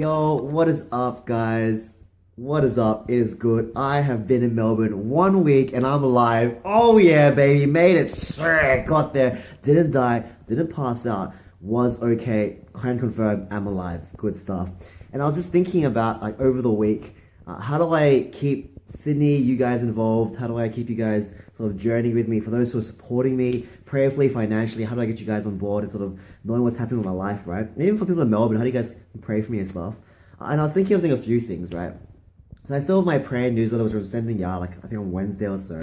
Yo, what is up, guys? What is up? It is good. I have been in Melbourne 1 week and I'm alive. Oh yeah, baby, made it. Sick. Got there. Didn't die. Didn't pass out. Was okay. Can confirm I'm alive. Good stuff. And I was just thinking about like over the week, how do I keep Sydney, you guys involved? How do I keep you guys sort of journeying with me? For those who are supporting me prayerfully, financially, how do I get you guys on board and sort of knowing what's happening with my life, right? And even for people in Melbourne, how do you guys pray for me and stuff? And I was thinking of doing a few things, right? So I still have my prayer newsletter, which I'm sending out, like I think on Wednesday or so.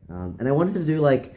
And I wanted to do like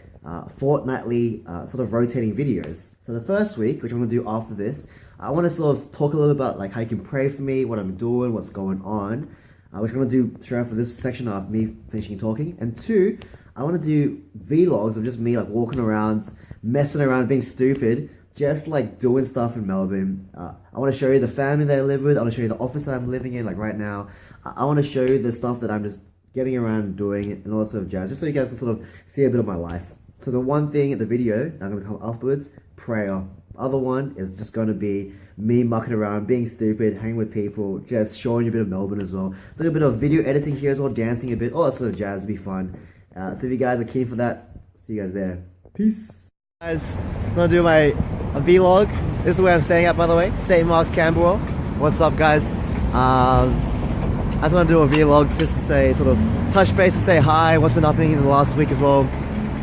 fortnightly sort of rotating videos. So the first week, which I'm going to do after this, I want to sort of talk a little about like how you can pray for me, what I'm doing, what's going on. Which I'm going to do straight after this section of me finishing talking. And two, I want to do vlogs of just me like walking around, messing around, being stupid, just like doing stuff in Melbourne. I want to show you the family that I live with. I want to show you the office that I'm living in like right now. I want to show you the stuff that I'm just getting around and doing and all sorts of jazz, just so you guys can sort of see a bit of my life. So the one thing in the video I'm going to come afterwards, prayer. Other one is just going to be me mucking around, being stupid, hanging with people, just showing you a bit of Melbourne as well. Doing a bit of video editing here as well, dancing a bit, all that sort of jazz, be fun. So if you guys are keen for that, see you guys there. Peace. Guys, I'm going to do my vlog. This is where I'm staying at, by the way, St. Mark's, Canberra. What's up, guys? I just want to do a vlog just to say, sort of touch base and say hi, what's been happening in the last week as well.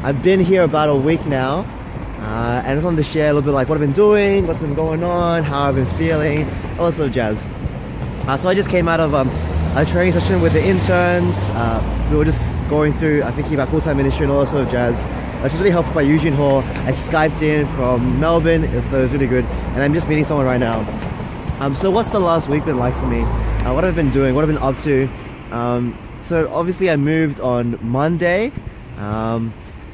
I've been here about a week now. And I just wanted to share a little bit like what I've been doing, what's been going on, how I've been feeling, all that sort of jazz. So I just came out of a training session with the interns. We were just going through, thinking about full-time ministry and all that sort of jazz, which was really helpful by Eugene Hall. I Skyped in from Melbourne, so it was really good. And I'm just meeting someone right now. So what's the last week been like for me? What have I been doing? What have I been up to? So obviously I moved on Monday.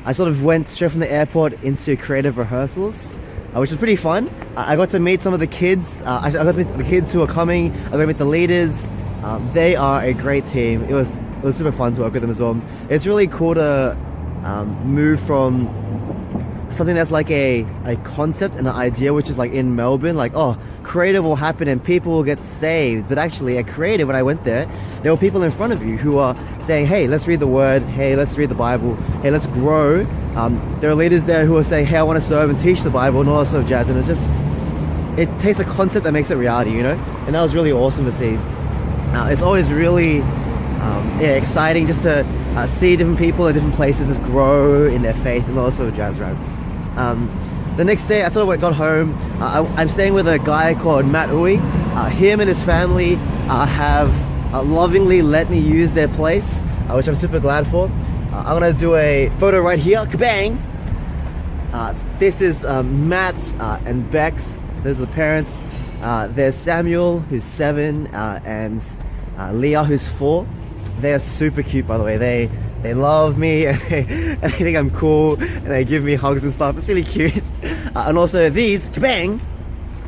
I sort of went straight from the airport into creative rehearsals, which was pretty fun. I got to meet some of the kids. I got to meet the kids who are coming. I got to meet the leaders. They are a great team. It was super fun to work with them as well. It's really cool to move from something that's like a concept and an idea, which is like in Melbourne, like, oh, creative will happen and people will get saved. But actually at creative, when I went there were people in front of you who are saying, hey, let's read the word, hey, let's read the Bible, hey, let's grow. There are leaders there who are saying, hey, I want to serve and teach the Bible and all that sort of jazz. And it's just, it takes a concept that makes it reality, you know? And that was really awesome to see. It's always really exciting just to see different people in different places just grow in their faith and all that sort of jazz, right? The next day I sort of got home. I'm staying with a guy called Matt Uy. Him and his family have lovingly let me use their place, which I'm super glad for. I'm gonna do a photo right here. Kabang! This is Matt and Bex. Those are the parents. There's Samuel, who's 7, and Leah, who's 4. They are super cute, by the way. They love me and they think I'm cool and they give me hugs and stuff. It's really cute. And also these, kabang,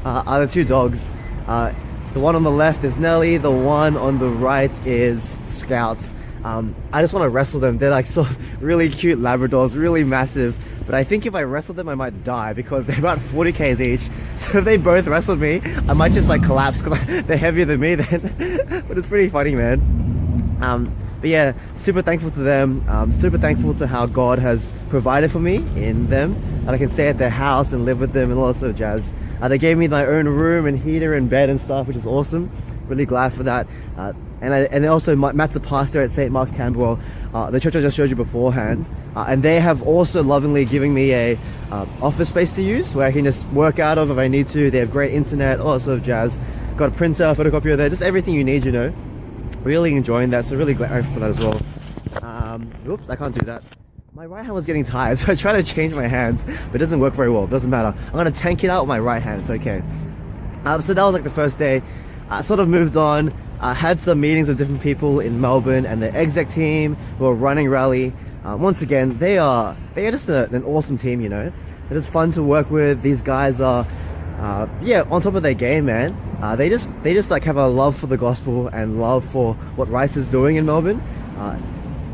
are the 2 dogs. The one on the left is Nelly, the one on the right is Scout. I just want to wrestle them. They're like sort of really cute Labradors, really massive. But I think if I wrestle them, I might die because they're about 40 kgs each. So if they both wrestled me, I might just like collapse because they're heavier than me then. But it's pretty funny, man. But yeah, super thankful to them. Super thankful to how God has provided for me in them. And I can stay at their house and live with them and all that sort of jazz. They gave me my own room and heater and bed and stuff, which is awesome. Really glad for that. And then also Matt's a pastor at St. Mark's, Canberra, the church I just showed you beforehand. And they have also lovingly given me a office space to use where I can just work out of if I need to. They have great internet, all that sort of jazz. Got a printer, photocopier there, just everything you need, you know. Really enjoying that, so really glad for that as well. Oops, I can't do that. My right hand was getting tired, so I tried to change my hands, but it doesn't work very well. It doesn't matter. I'm gonna tank it out with my right hand, it's okay. So that was like the first day. I sort of moved on. I had some meetings with different people in Melbourne and the exec team who are running Rally. Once again, they are just an awesome team, you know. It is fun to work with. These guys are on top of their game, man. They just like have a love for the gospel and love for what Rice is doing in Melbourne.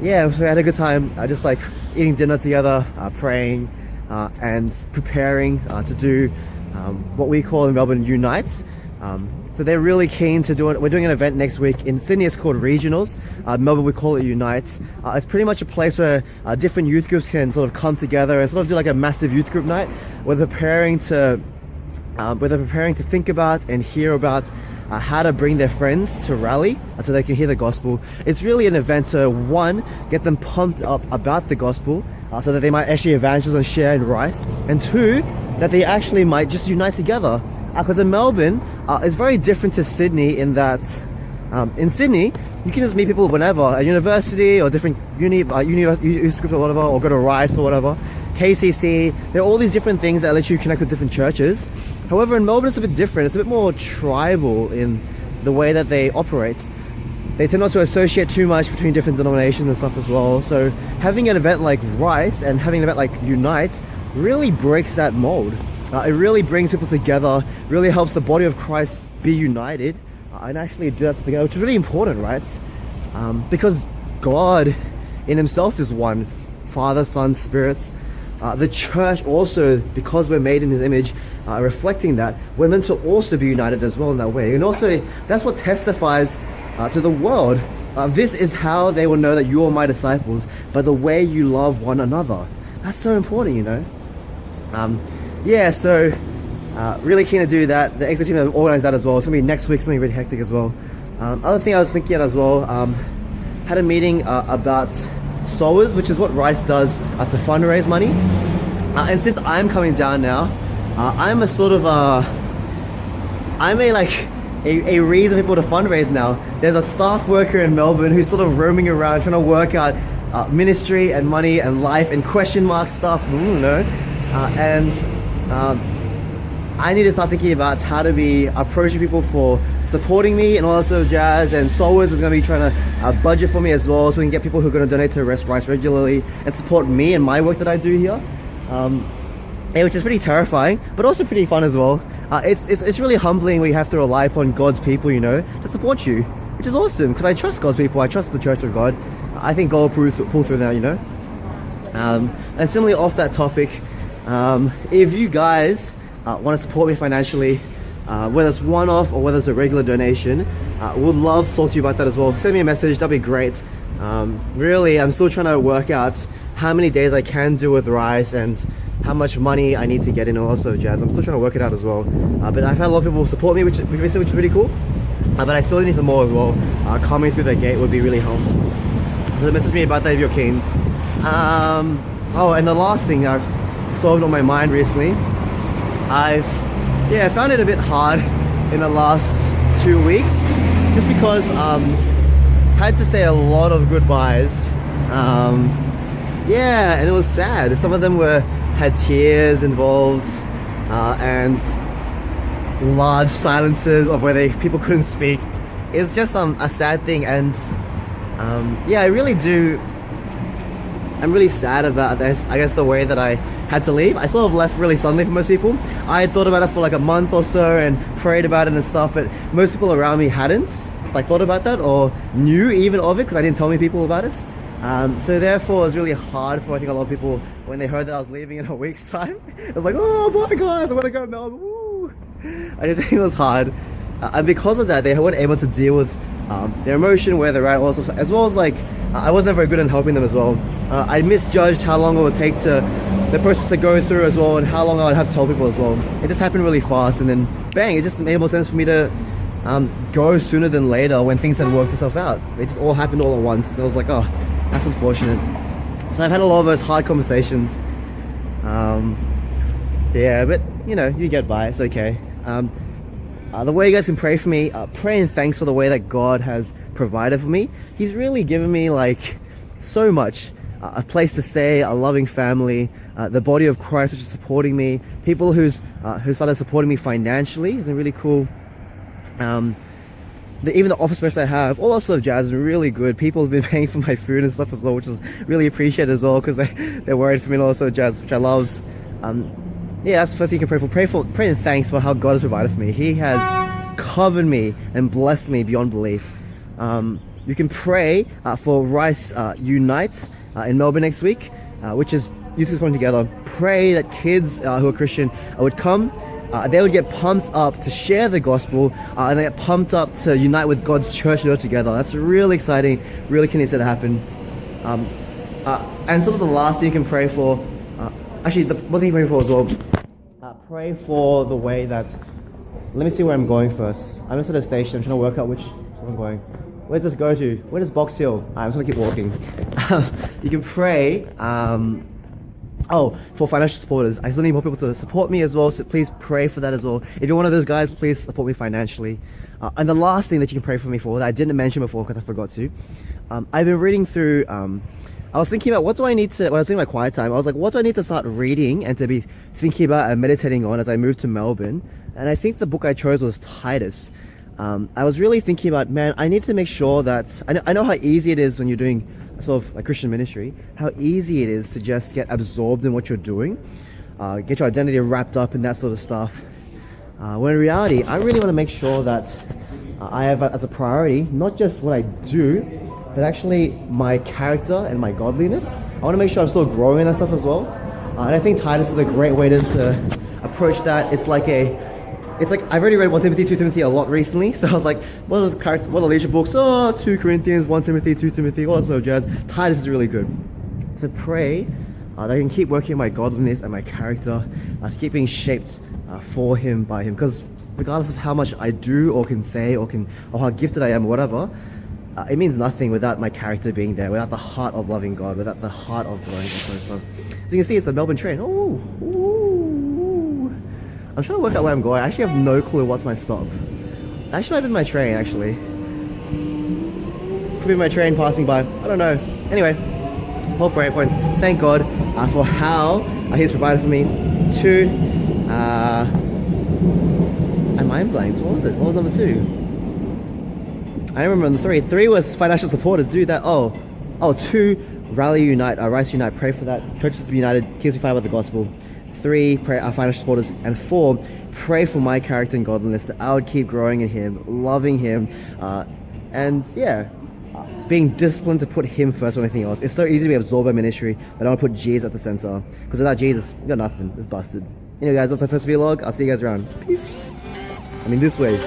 Yeah, we had a good time, just like eating dinner together, praying, and preparing to do what we call in Melbourne Unite. So they're really keen to do it. We're doing an event next week in Sydney. It's called Regionals. Melbourne, we call it Unite. It's pretty much a place where different youth groups can sort of come together and sort of do like a massive youth group night, where they're preparing to think about and hear about how to bring their friends to rally so they can hear the gospel. It's really an event to, one, get them pumped up about the gospel so that they might actually evangelize and share in Rice, and two, that they actually might just unite together. Because in Melbourne, it's very different to Sydney in that in Sydney, you can just meet people whenever, at university or different youth groups or whatever, or go to Rice or whatever, KCC. There are all these different things that let you connect with different churches. However, in Melbourne, it's a bit different. It's a bit more tribal in the way that they operate. They tend not to associate too much between different denominations and stuff as well. So having an event like Rice and having an event like Unite really breaks that mold. It really brings people together, really helps the body of Christ be united, and actually do that together, which is really important, right? Because God in himself is one, Father, Son, Spirit. The church also, because we're made in his image, reflecting that, we're meant to also be united as well in that way. And also, that's what testifies to the world. This is how they will know that you are my disciples, by the way you love one another. That's so important, you know? Yeah, so really keen to do that. The exit team have organized that as well. It's gonna be next week, something really hectic as well. Other thing I was thinking as well, had a meeting about sowers, which is what Rice does to fundraise money. And since I'm coming down now, I'm a sort of I'm a reason for people to fundraise now. There's a staff worker in Melbourne who's sort of roaming around trying to work out ministry and money and life and question mark stuff, you know. I need to start thinking about how to be approaching people for supporting me and also jazz, and Solwers is going to be trying to budget for me as well, so we can get people who are going to donate to Rice regularly and support me and my work that I do here, which is pretty terrifying but also pretty fun as well. It's really humbling when you have to rely upon God's people, you know, to support you, which is awesome because I trust God's people. I trust the Church of God. I think God will pull through now, you know. And similarly, off that topic, if you guys want to support me financially, whether it's one-off or whether it's a regular donation, would love to talk to you about that as well. Send me a message, that'd be great. Really, I'm still trying to work out how many days I can do with Rice and how much money I need to get in also jazz. I'm still trying to work it out as well. But I've had a lot of people support me, which is really cool. But I still need some more as well. Coming through the gate would be really helpful. So message me about that if you're keen. Oh, and the last thing I've solved on my mind recently, I found it a bit hard in the last 2 weeks, just because had to say a lot of goodbyes. And it was sad. Some of them had tears involved, and large silences of where people couldn't speak. It's just a sad thing, and I'm really sad about this. I guess the way that I had to leave. I sort of left really suddenly for most people. I had thought about it for like a month or so and prayed about it and stuff, but most people around me hadn't thought about that or knew even of it because I didn't tell people about it. So therefore it was really hard for I think a lot of people when they heard that I was leaving in a week's time. It was like, oh boy guys, I want to go to Melbourne. Woo. I just think it was hard. And because of that, they weren't able to deal with their emotion, where they're at, also, as well as I wasn't very good in helping them as well. I misjudged how long it would take the process to go through as well, and how long I would have to tell people as well. It just happened really fast, and then bang, it just made more sense for me to go sooner than later when things had worked itself out. It just all happened all at once. So I was like, oh, that's unfortunate. So I've had a lot of those hard conversations. But you know, you get by, it's okay. The way you guys can pray for me, pray and thanks for the way that God has provided for me. He's really given me so much. A place to stay, a loving family, the body of Christ which is supporting me, people who started supporting me financially. It's been really cool. Even the office space I have, all that sort of jazz is really good. People have been paying for my food and stuff as well, which is really appreciated as well, because they're worried for me and all that sort of jazz, which I love. That's the first thing you can pray for. Pray and thanks for how God has provided for me. He has covered me and blessed me beyond belief. You can pray for Rice Unite in Melbourne next week, which is youth is coming together. Pray that kids who are Christian would come they would get pumped up to share the gospel, and they get pumped up to unite with God's church together. That's really exciting, really can see that happen. And sort of the last thing you can pray for, actually the one thing you pray for as well, pray for the way that, let me see where I'm going first. I'm just at a station, I'm trying to work out which I'm going. Where does this go to? Where does Box Hill? I'm just gonna keep walking. You can pray, for financial supporters. I still need more people to support me as well, so please pray for that as well. If you're one of those guys, please support me financially. And the last thing that you can pray for me for, that I didn't mention before because I forgot to, I've been reading through, I was thinking about what do I need to, when I was doing my quiet time, I was like, what do I need to start reading and to be thinking about and meditating on as I moved to Melbourne? And I think the book I chose was Titus. I was really thinking about, man, I need to make sure that, I know how easy it is when you're doing sort of like Christian ministry, how easy it is to just get absorbed in what you're doing, get your identity wrapped up in that sort of stuff. When in reality, I really want to make sure that I have as a priority, not just what I do, but actually my character and my godliness. I want to make sure I'm still growing in that stuff as well. And I think Titus is a great way to approach that. It's like I've already read 1 Timothy, 2 Timothy a lot recently, so I was like, what are the leadership books? 2 Corinthians, 1 Timothy, 2 Timothy, all that sort of jazz. Titus is really good. So pray that I can keep working on my godliness and my character, to keep being shaped for Him, by Him. Because regardless of how much I do or can say or how gifted I am or whatever, it means nothing without my character being there, without the heart of loving God, without the heart of growing. So you can see, it's a Melbourne train. I'm trying to work out where I'm going. I actually have no clue what's my stop. Actually, might be my train, actually. Could be my train passing by. I don't know. Anyway, all for 8 points. Thank God for how He's provided for me. 2, I mind blanked. What was it? What was number 2? I remember number 3. 3 was financial supporters. Do that. 2, rally unite, rise to unite. Pray for that. Churches to be united. Keeps me fired by the gospel. 3, pray our financial supporters. And 4, pray for my character and godliness, that I would keep growing in Him, loving Him, and being disciplined to put Him first or anything else. It's so easy to be absorbed by ministry, but I want to put Jesus at the center, because without Jesus, we got nothing. It's busted. Anyway guys, that's my first vlog. I'll see you guys around. Peace. I mean this way.